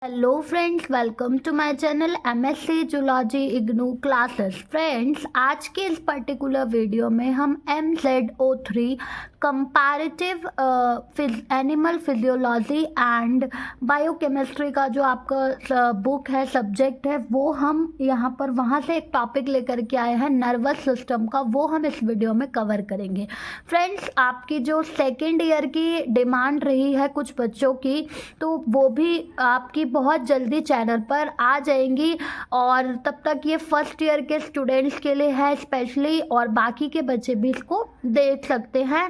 Hello friends, welcome to my channel MSc zoology IGNOU classes. Friends, आज के इस particular video में हम MZO3 comparative animal physiology and biochemistry का जो आपका बुक है, सब्जेक्ट है, वो हम यहाँ पर वहाँ से एक टॉपिक लेकर के आए हैं नर्वस सिस्टम का। वो हम इस वीडियो में कवर करेंगे। फ्रेंड्स, आपकी जो सेकेंड ईयर की डिमांड रही है कुछ बच्चों की, तो वो भी आपकी बहुत जल्दी चैनल पर आ जाएंगी। और तब तक ये फर्स्ट ईयर के स्टूडेंट्स के लिए है स्पेशली, और बाकी के बच्चे भी इसको देख सकते हैं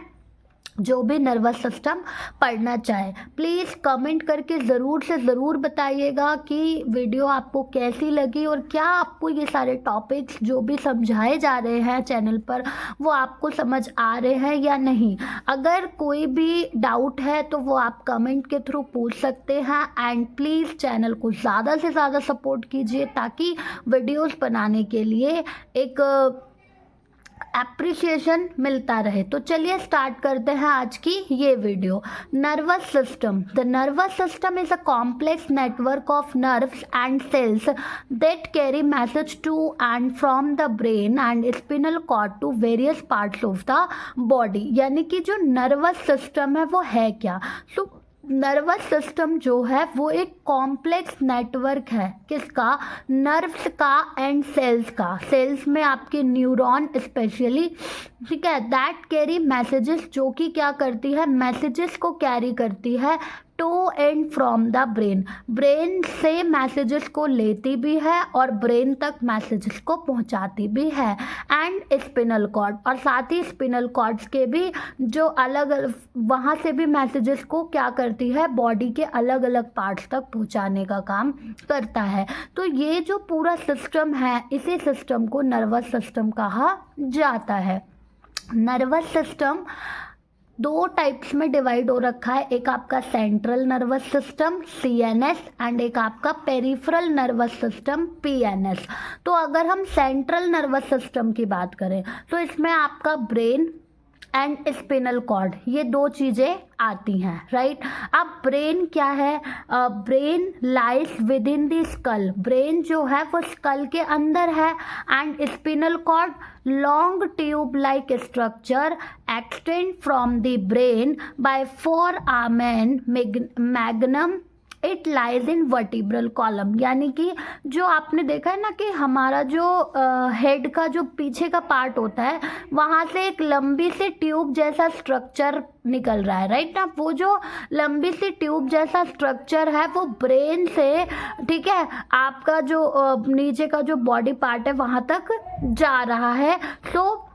जो भी नर्वस सिस्टम पढ़ना चाहे। प्लीज़ कमेंट करके ज़रूर से ज़रूर बताइएगा कि वीडियो आपको कैसी लगी और क्या आपको ये सारे टॉपिक्स जो भी समझाए जा रहे हैं चैनल पर वो आपको समझ आ रहे हैं या नहीं। अगर कोई भी डाउट है तो वो आप कमेंट के थ्रू पूछ सकते हैं। एंड प्लीज़ चैनल को ज़्यादा से ज़्यादा सपोर्ट कीजिए ताकि वीडियोस बनाने के लिए एक एप्रिसिएशन मिलता रहे। तो चलिए स्टार्ट करते हैं आज की ये video. Nervous system. The nervous system is a complex network of nerves and cells that carry message to and from the brain and spinal cord to various parts of the body. यानी कि जो nervous system है वो है क्या? तो nervous system जो है वो एक कॉम्प्लेक्स नेटवर्क है। किसका? नर्व्स का एंड सेल्स का। सेल्स में आपके न्यूरॉन स्पेशली, ठीक है, दैट कैरी मैसेजेस, जो कि क्या करती है? मैसेजेस को कैरी करती है to and from the brain. Brain से मैसेजेस को लेती भी है और ब्रेन तक मैसेजेस को पहुंचाती भी है। एंड स्पिनल कॉर्ड, और साथ ही स्पिनल कॉर्ड्स के भी जो अलग वहाँ से भी मैसेजेस को क्या करती है? बॉडी के अलग अलग पार्ट्स तक पहुंचाने का काम करता है। तो ये जो पूरा सिस्टम है, इसी सिस्टम को नर्वस सिस्टम कहा जाता है। नर्वस सिस्टम दो टाइप्स में डिवाइड हो रखा है। एक आपका central nervous system CNS and एक आपका पेरिफेरल नर्वस सिस्टम PNS। तो अगर हम सेंट्रल नर्वस सिस्टम की बात करें तो इसमें आपका ब्रेन एंड स्पिनल कॉर्ड, ये दो चीज़ें आती हैं, राइट। अब ब्रेन क्या है? Brain lies within the skull. Brain जो है वो स्कल के अंदर है। And spinal cord long tube like structure extend from the brain by foramen magnum it lies in vertebral column. यानी कि जो आपने देखा है ना कि हमारा जो हेड का जो पीछे का पार्ट होता है वहाँ से एक लंबी सी ट्यूब जैसा स्ट्रक्चर निकल रहा है, राइट ना। वो जो लंबी सी ट्यूब जैसा स्ट्रक्चर है वो ब्रेन से, ठीक है, आपका जो नीचे का जो बॉडी पार्ट है वहाँ तक जा रहा है। तो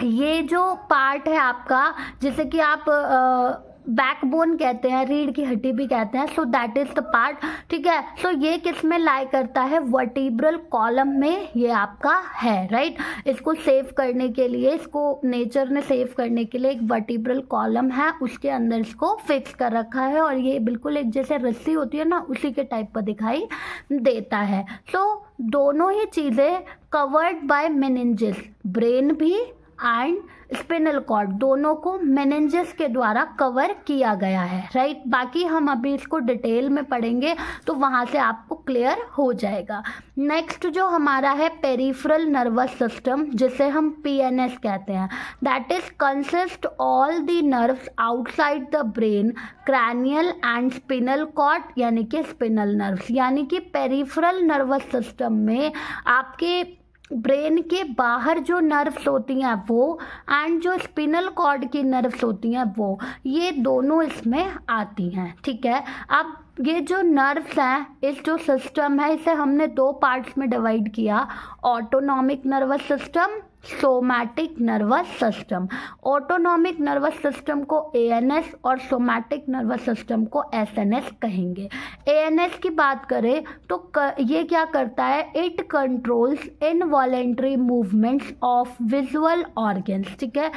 ये जो पार्ट है आपका, जैसे कि आप बैकबोन कहते हैं, रीढ़ की हड्डी भी कहते हैं, so that is the part, ठीक है। सो ये किस में लाई करता है? वर्टिब्रल कॉलम में ये आपका है, राइट। इसको सेव करने के लिए, इसको नेचर ने सेव करने के लिए एक वर्टिब्रल कॉलम है, उसके अंदर इसको फिक्स कर रखा है। और ये बिल्कुल एक जैसे रस्सी होती है ना, उसी के टाइप का दिखाई देता है। सो दोनों ही चीज़ें कवर्ड बाय मेनिंजेस, ब्रेन भी एंड स्पिनल कॉर्ड, दोनों को मेनिंजेस के द्वारा कवर किया गया है, राइट। बाकी हम अभी इसको डिटेल में पढ़ेंगे तो वहाँ से आपको क्लियर हो जाएगा। नेक्स्ट जो हमारा है पेरिफेरल नर्वस सिस्टम, जिसे हम PNS कहते हैं, that is consist all the nerves outside the brain, cranial and spinal cord, यानी कि स्पिनल नर्व्स। यानी कि पेरिफेरल नर्वस सिस्टम में आपके ब्रेन के बाहर जो नर्व्स होती हैं वो, एंड जो स्पिनल कॉर्ड की नर्व्स होती हैं वो, ये दोनों इसमें आती हैं, ठीक है। अब ये जो नर्व्स हैं, इस जो सिस्टम है, इसे हमने दो पार्ट्स में डिवाइड किया। Autonomic nervous system, somatic nervous system. Autonomic nervous system को ANS और सोमैटिक नर्वस सिस्टम को SNS कहेंगे। ANS की बात करें तो ये क्या करता है? It controls involuntary movements of visual organs, ठीक है।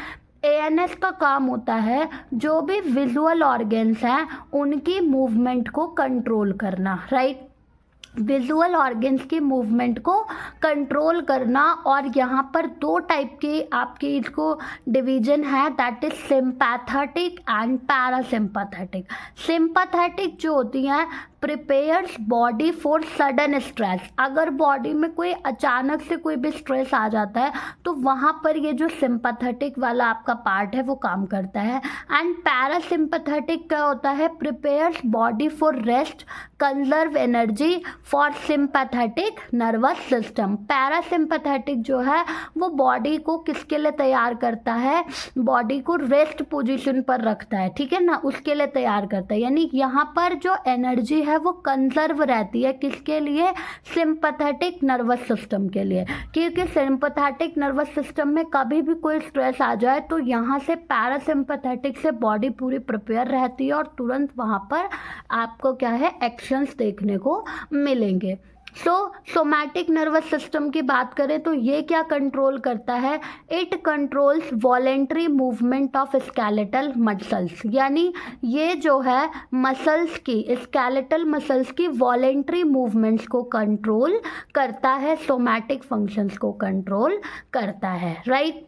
ANS का काम होता है जो भी विजुअल ऑर्गन्स हैं उनकी मूवमेंट को कंट्रोल करना, राइट। विजुअल ऑर्गन्स की मूवमेंट को कंट्रोल करना। और यहाँ पर दो टाइप की आपकी इसको डिवीजन है, that is sympathetic and parasympathetic. Sympathetic जो होती हैं prepares body for sudden stress. अगर बॉडी में कोई अचानक से कोई भी स्ट्रेस आ जाता है तो वहाँ पर ये जो सिंपैथेटिक वाला आपका पार्ट है वो काम करता है। एंड पैरासिम्पैथेटिक क्या होता है, prepares body for rest, conserve energy for sympathetic nervous system. Parasympathetic जो है वो बॉडी को किसके लिए तैयार करता है, बॉडी को रेस्ट पोजीशन पर रखता है, ठीक है ना, उसके लिए तैयार करता है। यानी यहाँ पर जो एनर्जी है वो कंजर्व रहती है, किसके लिए, सिंपैथेटिक नर्वस सिस्टम के लिए। क्योंकि सिंपैथेटिक नर्वस सिस्टम में कभी भी कोई स्ट्रेस आ जाए तो यहाँ से पैरासिम्पैथेटिक से बॉडी पूरी प्रिपेयर रहती है और तुरंत वहाँ पर आपको क्या है, एक्शंस देखने को मिलेंगे। सोमैटिक नर्वस सिस्टम की बात करें तो ये क्या कंट्रोल करता है, it controls voluntary movement of skeletal muscles. यानी ये जो है मसल्स की, स्केलेटल मसल्स की वॉलेंट्री मूवमेंट्स को कंट्रोल करता है, सोमैटिक फंक्शंस को कंट्रोल करता है, राइट।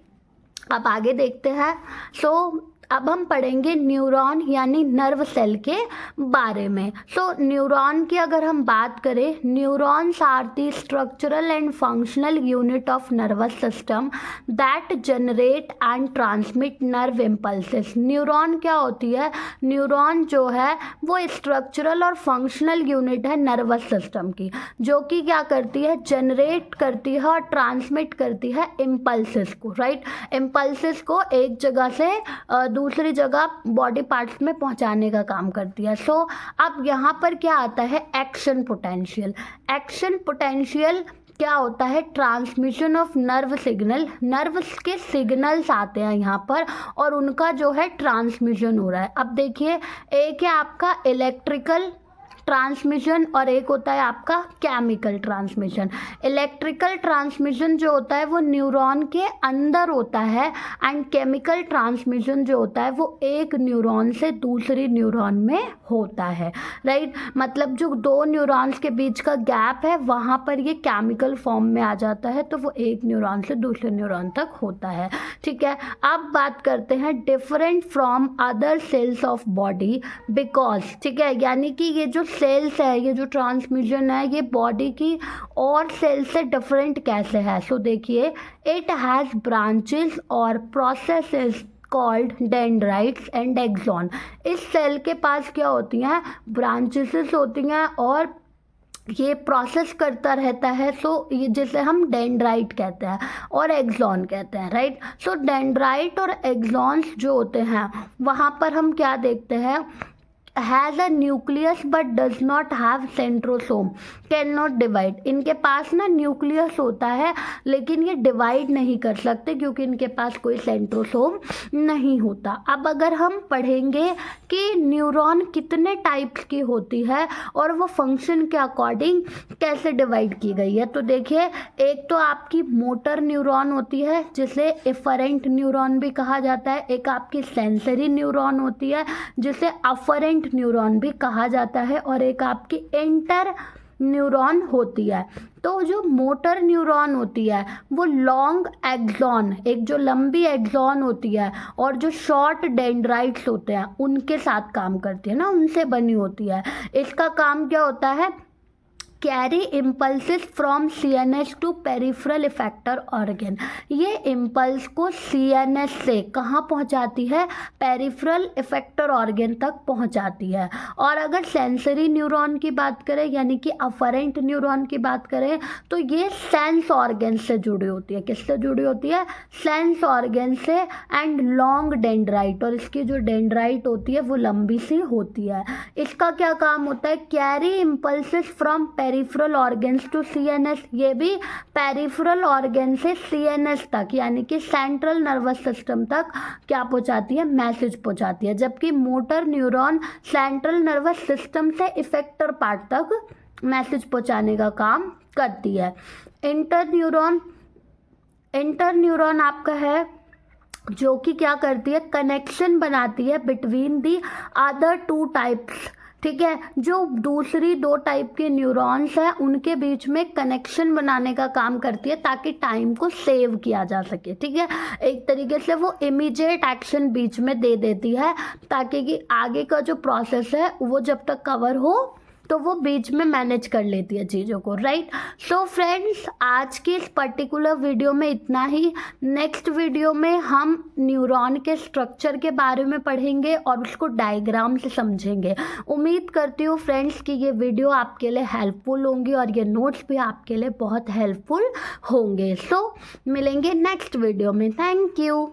अब आगे देखते हैं। अब हम पढ़ेंगे न्यूरॉन यानी नर्व सेल के बारे में। न्यूरॉन की अगर हम बात करें, neurons are the structural and functional unit of nervous system that generate and transmit nerve impulses. Neuron क्या होती है, न्यूरॉन जो है वो स्ट्रक्चरल और फंक्शनल यूनिट है नर्वस सिस्टम की, जो कि क्या करती है, जनरेट करती है और ट्रांसमिट करती है इम्पल्सेस को, राइट। इम्पल्सेस को एक जगह से दूसरी जगह बॉडी पार्ट्स में पहुंचाने का काम करती है। अब यहाँ पर क्या आता है, एक्शन पोटेंशियल। एक्शन पोटेंशियल क्या होता है, transmission of nerve signal. Nerve के सिग्नल्स आते हैं यहाँ पर और उनका जो है ट्रांसमिशन हो रहा है। अब देखिए, एक है आपका इलेक्ट्रिकल ट्रांसमिशन और एक होता है आपका केमिकल ट्रांसमिशन। इलेक्ट्रिकल ट्रांसमिशन जो होता है वो न्यूरॉन के अंदर होता है एंड केमिकल ट्रांसमिशन जो होता है वो एक न्यूरॉन से दूसरी न्यूरॉन में होता है, राइट। मतलब जो दो न्यूरॉन्स के बीच का गैप है वहाँ पर ये केमिकल फॉर्म में आ जाता है, तो वो एक न्यूरॉन से दूसरे न्यूरॉन तक होता है, ठीक है। अब बात करते हैं different from other sales of body because, ठीक है, यानी कि ये जो सेल्स है, ये जो ट्रांसमिशन है, ये बॉडी की और सेल से डिफरेंट कैसे है। देखिए, इट हैज़ ब्रांचेस और processes called dendrites and axon. इस सेल के पास क्या होती हैं, ब्रांचेस होती हैं और ये प्रोसेस करता रहता है। ये जिसे हम डेंड्राइट कहते हैं और एक्सॉन कहते हैं, राइट। डेंड्राइट और एक्सॉन्स जो होते हैं वहाँ पर हम क्या देखते हैं, has a nucleus but does not have centrosome, can not divide. इनके पास ना न्यूक्लियस होता है लेकिन ये डिवाइड नहीं कर सकते क्योंकि इनके पास कोई सेंट्रोसोम नहीं होता। अब अगर हम पढ़ेंगे कि न्यूरॉन कितने टाइप्स की होती है और वो फंक्शन के अकॉर्डिंग कैसे डिवाइड की गई है, तो देखिए, एक तो आपकी मोटर न्यूरॉन होती है जिसे एफरेंट न्यूरॉन भी कहा जाता है। एक आपकी सेंसरी न्यूरॉन होती है जिसे अफरेंट न्यूरॉन भी कहा जाता है और एक आपकी इंटर न्यूरॉन होती है। तो जो मोटर न्यूरॉन होती है वो लॉन्ग एक्सॉन, एक जो लंबी एक्सॉन होती है और जो शॉर्ट डेंड्राइट्स होते हैं उनके साथ काम करती है ना, उनसे बनी होती है। इसका काम क्या होता है, carry impulses from CNS to peripheral effector organ. ये इम्पल्स को सीएनएस से कहाँ पहुँचाती है, पेरिफेरल इफेक्टर ऑर्गन तक पहुँचाती है। और अगर सेंसरी न्यूरॉन की बात करें यानी कि अफरेंट न्यूरॉन की बात करें तो ये सेंस ऑर्गन से जुड़ी होती है। किससे जुड़ी होती है, सेंस ऑर्गन से एंड लॉन्ग डेंड्राइट, और इसकी जो डेंड्राइट होती है वो लंबी सी होती है। इसका क्या काम होता है, carry impulses from peripheral organs to CNS. ये भी पेरिफेरल ऑर्गन से सीएनएस तक यानी कि सेंट्रल नर्वस सिस्टम तक क्या पहुंचाती है, मैसेज पहुंचाती है। जबकि motor neuron central nervous system से इफेक्टर पार्ट तक मैसेज पहुंचाने का काम करती है। इंटर न्यूरॉन आपका है जो कि क्या करती है, कनेक्शन बनाती है between the other two types, ठीक है। जो दूसरी दो टाइप के न्यूरॉन्स हैं उनके बीच में कनेक्शन बनाने का काम करती है ताकि टाइम को सेव किया जा सके, ठीक है। एक तरीके से वो इमीडिएट एक्शन बीच में दे देती है ताकि कि आगे का जो प्रोसेस है वो जब तक कवर हो तो वो बीच में मैनेज कर लेती है चीज़ों को, राइट। सो फ्रेंड्स, आज की इस पर्टिकुलर वीडियो में इतना ही। नेक्स्ट वीडियो में हम न्यूरॉन के स्ट्रक्चर के बारे में पढ़ेंगे और उसको डायग्राम से समझेंगे। उम्मीद करती हूँ फ्रेंड्स कि ये वीडियो आपके लिए हेल्पफुल होंगी और ये नोट्स भी आपके लिए बहुत हेल्पफुल होंगे। सो मिलेंगे नेक्स्ट वीडियो में। Thank you.